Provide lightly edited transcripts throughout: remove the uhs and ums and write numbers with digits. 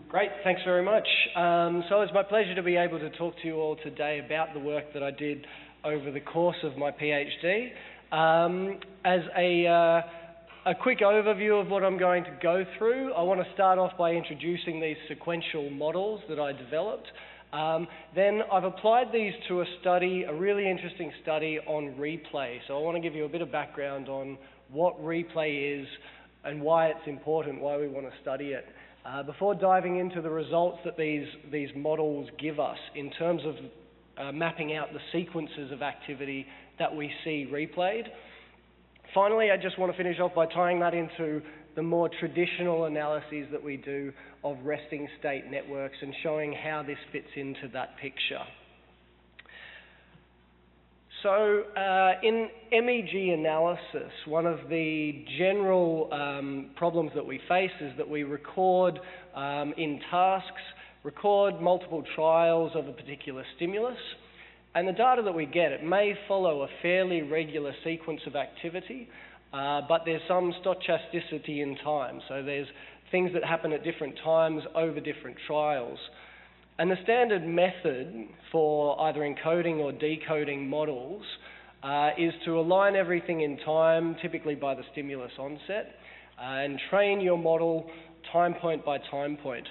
Great, thanks very much. So it's my pleasure to be able to talk to you all today about the work that I did over the course of my PhD. As a quick overview of what I'm going to go through, I want to start off by introducing these sequential models that I developed. Then I've applied these to a study, a really interesting study on replay. So I want to give you a bit of background on what replay is and why it's important, why we want to study it. Before diving into the results that these models give us in terms of mapping out the sequences of activity that we see replayed. Finally, I just want to finish off by tying that into the more traditional analyses that we do of resting state networks and showing how this fits into that picture. So in MEG analysis, one of the general problems that we face is that we record in tasks, record multiple trials of a particular stimulus, and the data that we get, it may follow a fairly regular sequence of activity, but there's some stochasticity in time. So there's things that happen at different times over different trials. And the standard method for either encoding or decoding models is to align everything in time, typically by the stimulus onset, and train your model time point by time point.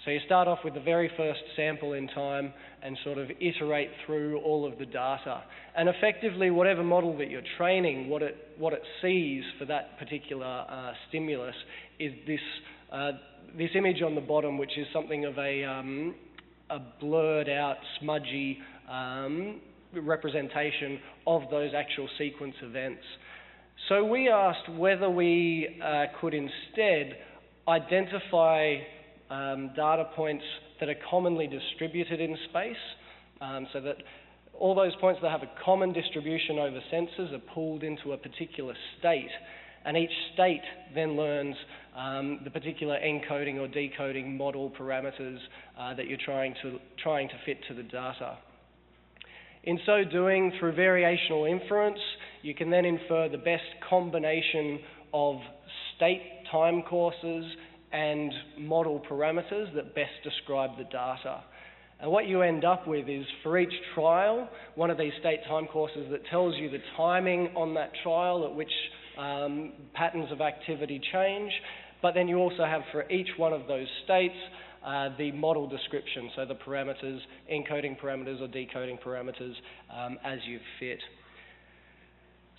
So you start off with the very first sample in time and sort of iterate through all of the data. And effectively, whatever model that you're training, what it sees for that particular stimulus is this image on the bottom, which is something of a blurred out, smudgy representation of those actual sequence events. So we asked whether we could instead identify data points that are commonly distributed in space, so that all those points that have a common distribution over sensors are pooled into a particular state, and each state then learns the particular encoding or decoding model parameters that you're trying to fit to the data. In so doing, through variational inference, you can then infer the best combination of state time courses and model parameters that best describe the data. And what you end up with is, for each trial, one of these state time courses that tells you the timing on that trial at which patterns of activity change, but then you also have for each one of those states the model description, so the parameters, encoding parameters or decoding parameters as you fit.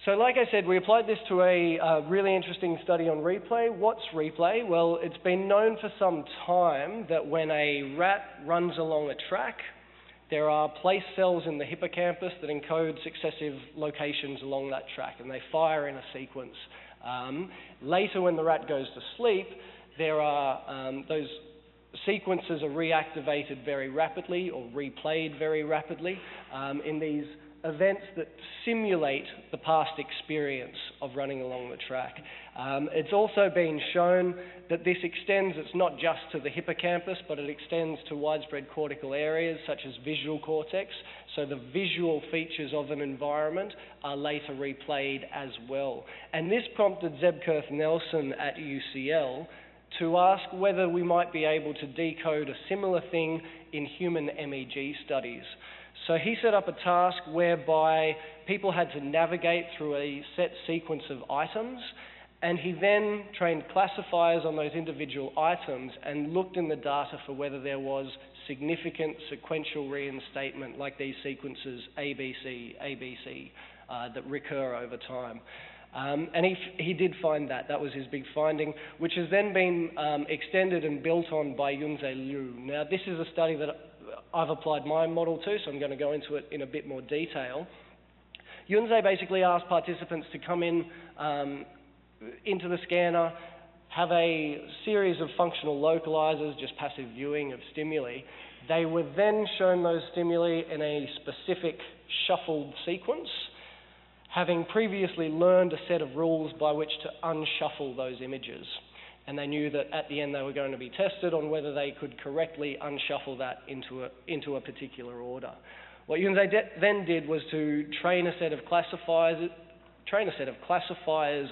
So like I said, we applied this to a really interesting study on replay. What's replay? Well, it's been known for some time that when a rat runs along a track, there are place cells in the hippocampus that encode successive locations along that track, and they fire in a sequence. Later, when the rat goes to sleep, there are those sequences are reactivated very rapidly or replayed very rapidly in these events that simulate the past experience of running along the track. It's also been shown that this extends, it's not just to the hippocampus, but it extends to widespread cortical areas such as visual cortex. So the visual features of an environment are later replayed as well. And this prompted Zeb Kurth-Nelson at UCL to ask whether we might be able to decode a similar thing in human MEG studies. So he set up a task whereby people had to navigate through a set sequence of items, and he then trained classifiers on those individual items and looked in the data for whether there was significant sequential reinstatement, like these sequences ABC, ABC, that recur over time. And he did find that. That was his big finding, which has then been extended and built on by Yunze Liu. Now, this is a study that I've applied my model to, so I'm going to go into it in a bit more detail. Yunze basically asked participants to come in into the scanner, have a series of functional localizers, just passive viewing of stimuli. They were then shown those stimuli in a specific shuffled sequence, having previously learned a set of rules by which to unshuffle those images. And they knew that at the end they were going to be tested on whether they could correctly unshuffle that into a particular order. What Yunze then did was to train a set of classifiers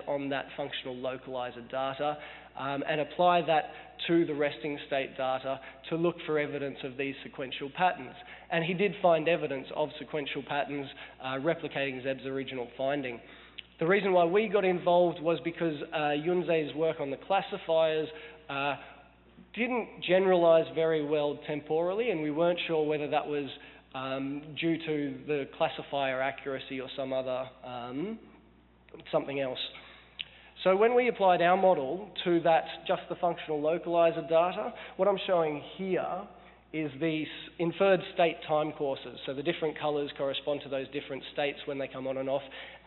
on that functional localizer data and apply that to the resting state data to look for evidence of these sequential patterns. And he did find evidence of sequential patterns replicating Zeb's original finding. The reason why we got involved was because Yunze's work on the classifiers didn't generalize very well temporally, and we weren't sure whether that was due to the classifier accuracy or some other something else. So when we applied our model to that just the functional localizer data, what I'm showing here is these inferred state time courses. So the different colors correspond to those different states when they come on and off.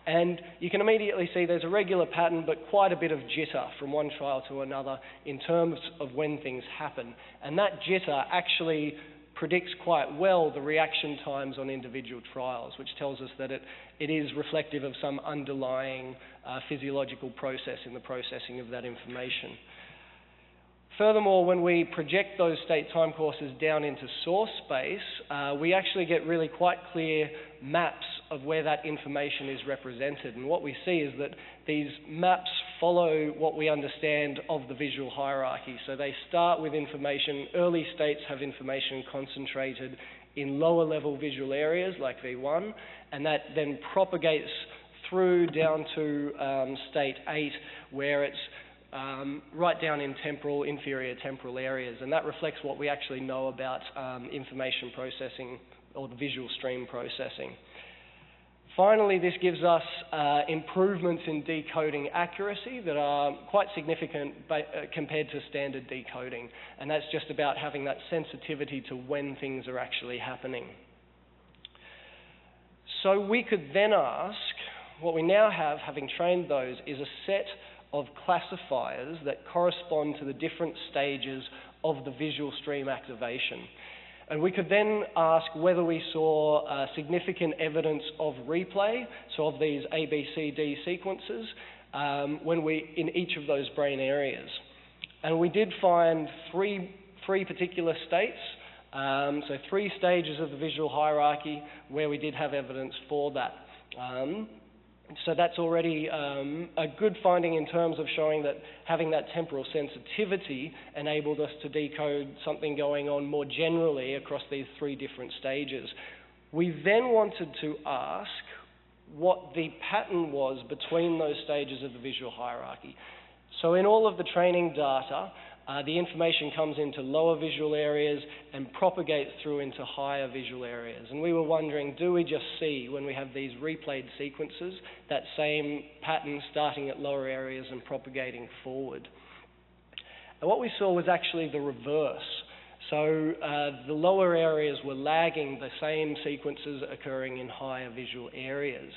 And you can immediately see there's a regular pattern, but quite a bit of jitter from one trial to another in terms of when things happen. And that jitter actually predicts quite well the reaction times on individual trials, which tells us that it is reflective of some underlying physiological process in the processing of that information. Furthermore, when we project those state time courses down into source space, we actually get really quite clear maps of where that information is represented. And what we see is that these maps follow what we understand of the visual hierarchy. So they start with information, early states have information concentrated in lower level visual areas like V1, and that then propagates through down to state 8, where it's right down in inferior temporal areas, and that reflects what we actually know about information processing or the visual stream processing. Finally, this gives us improvements in decoding accuracy that are quite significant compared to standard decoding, and that's just about having that sensitivity to when things are actually happening. So we could then ask, what we now have, having trained those, is a set of classifiers that correspond to the different stages of the visual stream activation. And we could then ask whether we saw significant evidence of replay, so of these A, B, C, D sequences, in each of those brain areas. And we did find three particular states, so 3 stages of the visual hierarchy where we did have evidence for that. So that's already a good finding in terms of showing that having that temporal sensitivity enabled us to decode something going on more generally across these 3 different stages. We then wanted to ask what the pattern was between those stages of the visual hierarchy. So in all of the training data, the information comes into lower visual areas and propagates through into higher visual areas. And we were wondering, do we just see, when we have these replayed sequences, that same pattern starting at lower areas and propagating forward? And what we saw was actually the reverse. So the lower areas were lagging the same sequences occurring in higher visual areas,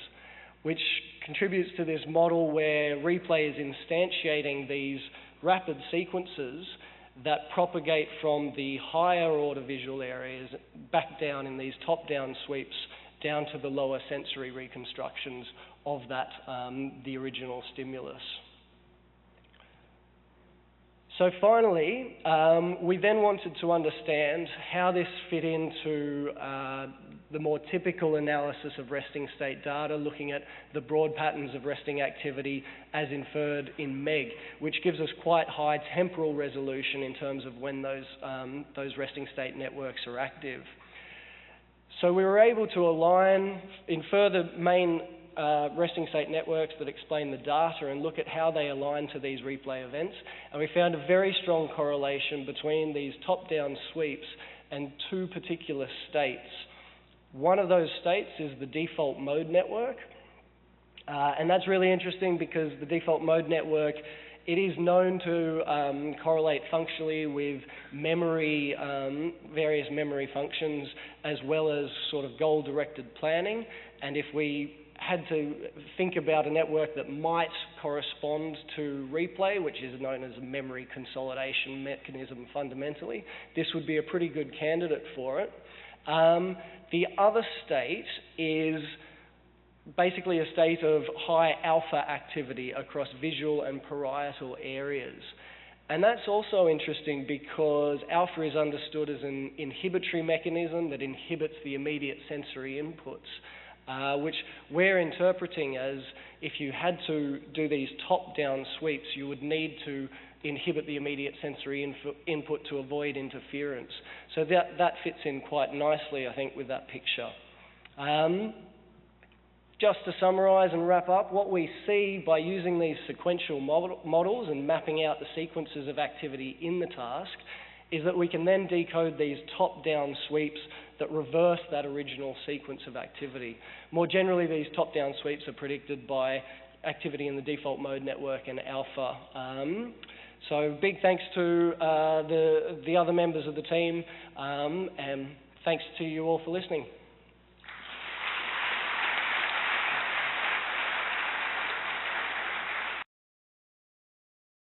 which contributes to this model where replay is instantiating these rapid sequences that propagate from the higher order visual areas back down in these top-down sweeps down to the lower sensory reconstructions of that, the original stimulus. So finally, we then wanted to understand how this fit into the more typical analysis of resting state data, looking at the broad patterns of resting activity as inferred in MEG, which gives us quite high temporal resolution in terms of when those resting state networks are active. So we were able to infer the main resting state networks that explain the data and look at how they align to these replay events. And we found a very strong correlation between these top-down sweeps and 2 particular states. One of those states is the default mode network. And that's really interesting because the default mode network, it is known to correlate functionally with memory, various memory functions, as well as sort of goal-directed planning. And if we had to think about a network that might correspond to replay, which is known as a memory consolidation mechanism fundamentally, this would be a pretty good candidate for it. The other state is basically a state of high alpha activity across visual and parietal areas. And that's also interesting because alpha is understood as an inhibitory mechanism that inhibits the immediate sensory inputs, which we're interpreting as if you had to do these top-down sweeps, you would need to inhibit the immediate sensory input to avoid interference. So that fits in quite nicely, I think, with that picture. Just to summarise and wrap up, what we see by using these sequential models and mapping out the sequences of activity in the task is that we can then decode these top-down sweeps that reverse that original sequence of activity. More generally, these top-down sweeps are predicted by activity in the default mode network and alpha. So big thanks to the other members of the team, and thanks to you all for listening.